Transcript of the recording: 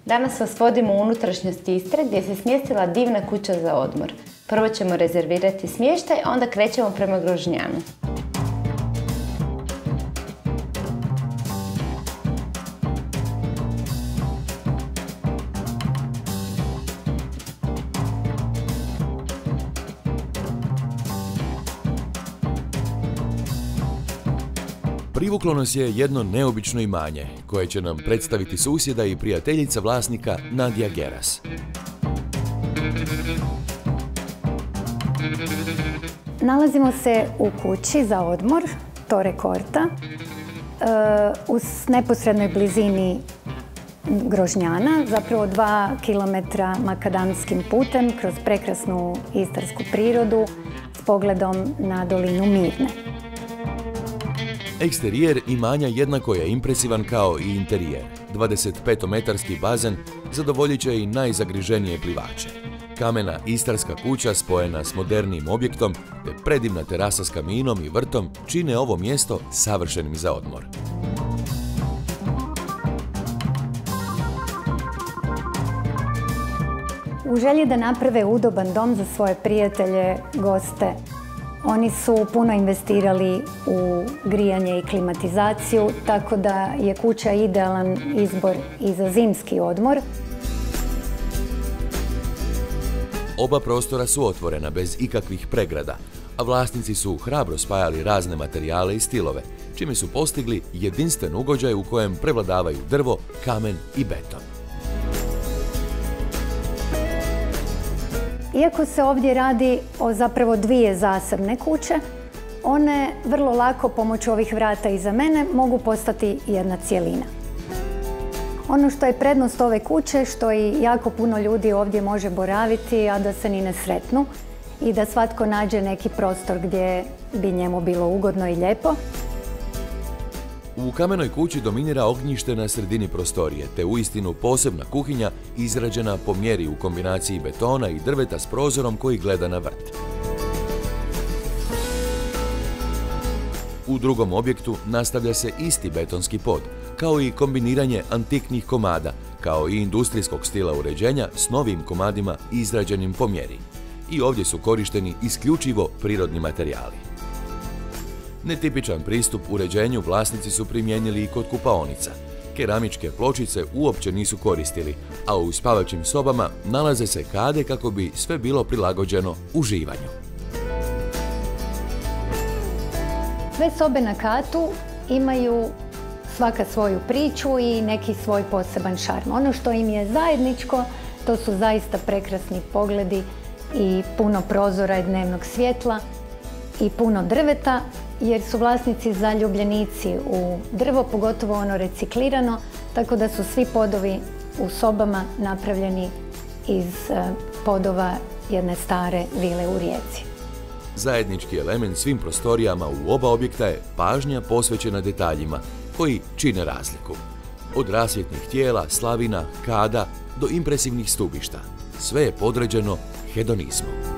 Danas vas vodimo u unutrašnjost Istre gdje se smjestila divna kuća za odmor. Prvo ćemo rezervirati smještaj, a onda krećemo prema Grožnjanu. Privuklo nas je jedno neobično imanje, koje će nam predstaviti susjeda i prijateljica vlasnika Nadija Geras. Nalazimo se u kući za odmor, Torre Corta, u neposrednoj blizini Grožnjana, zapravo 2 km makadamskim putem kroz prekrasnu istarsku prirodu s pogledom na dolinu Mirne. Eksterijer imanja jednako je impresivan kao i interijer. 25-metarski bazen zadovoljit će i najzagriženije plivače. Kamena istarska kuća spojena s modernim objektom te predivna terasa s kaminom i vrtom čine ovo mjesto savršenim za odmor. U želji da naprave udoban dom za svoje prijatelje, goste, oni su puno investirali u grijanje i klimatizaciju, tako da je kuća idealan izbor i za zimski odmor. Oba prostora su otvorena bez ikakvih pregrada, a vlasnici su hrabro spajali razne materijale i stilove, čime su postigli jedinstven ugođaj u kojem prevladavaju drvo, kamen i beton. Iako se ovdje radi o zapravo 2 zasebne kuće, one vrlo lako pomoću ovih vrata iza mene mogu postati jedna cjelina. Ono što je prednost ove kuće, što i jako puno ljudi ovdje može boraviti, a da se ni ne sretnu i da svatko nađe neki prostor gdje bi njemu bilo ugodno i lijepo. U kamenoj kući dominira ognjište na sredini prostorije, te uistinu posebna kuhinja izrađena po mjeri u kombinaciji betona i drveta s prozorom koji gleda na vrt. U drugom objektu nastavlja se isti betonski pod, kao i kombiniranje antiknih komada, kao i industrijskog stila uređenja s novim komadima izrađenim po mjeri. I ovdje su korišteni isključivo prirodni materijali. Netipičan pristup uređenju vlasnici su primijenili i kod kupaonica. Keramičke pločice uopće nisu koristili, a u spavaćim sobama nalaze se kade kako bi sve bilo prilagođeno uživanju. Sve sobe na katu imaju svaka svoju priču i neki svoj poseban šarm. Ono što im je zajedničko, to su zaista prekrasni pogledi i puno prozora i dnevnog svjetla i puno drveta, jer su vlasnici zaljubljenici u drvo, pogotovo ono reciklirano, tako da su svi podovi u sobama napravljeni iz podova jedne stare vile u Rijeci. Zajednički element svim prostorijama u oba objekta je pažnja posvećena detaljima koji čine razliku. Od rasvjetnih tijela, slavina, kada do impresivnih stubišta. Sve je podređeno hedonizmu.